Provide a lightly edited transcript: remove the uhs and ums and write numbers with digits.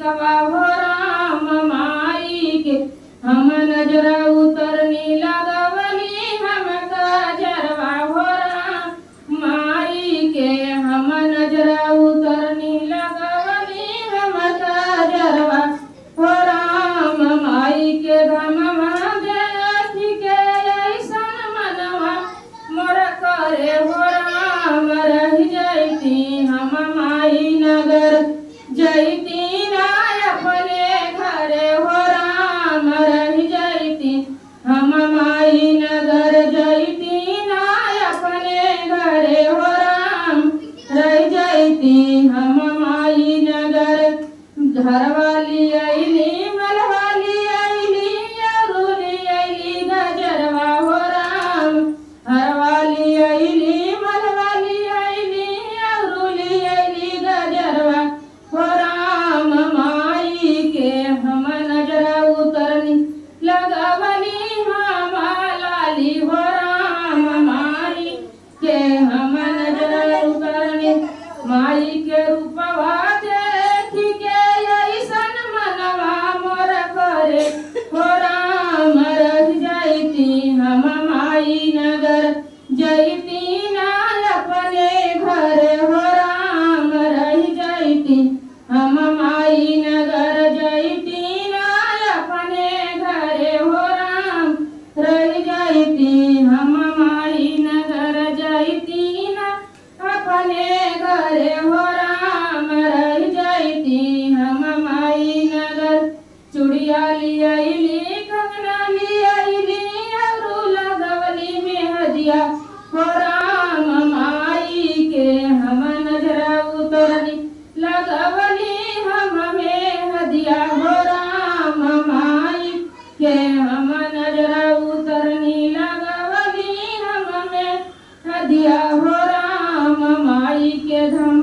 टिकवा हो राम माई के हम नजरा उतरनी लगवली हम काजरवा हो राम माई के हम नजरा उतरनी लगवली हम काजरवा हो राम माई के धमवा देखी के ऐसन मनवा मोर करे हो राम रह जैती हम माई नगर जैती ना अपने घरे हो राम रह जैती हम माई नगर जैती ना अपने घरे हो राम रह जैती हम माई नगर घरवाली आईली मलवाली आईली अरुली आईली गजरवा हो राम घरवाली आईली मलवाली आईली अरुली आईली गजरवा हो राम माई के हम नजरा उतरनी लगवली हम लाली हो राम माई के हम नजरा उतरनी माई के रूपवा देखी के ऐसन मनवा मोर करे हो राम रह जैती हम माई नगर जैती ना अपने घर हो राम रह जैती हम माई नगर जैती ना अपने घरे हो राम रह जैती हम माई नगर जैती ना अपने घरे हो राम रह जैती हम माई नगर चूड़िया लियाईली कंगना लियाईली अरू लगवली मेहदिया हो राम माई के हम नजरा उतरनी लगवली हम मेहदिया हो राम माई के हम नजरा उतरनी लगवली हम मेहदिया हो राम माई के धम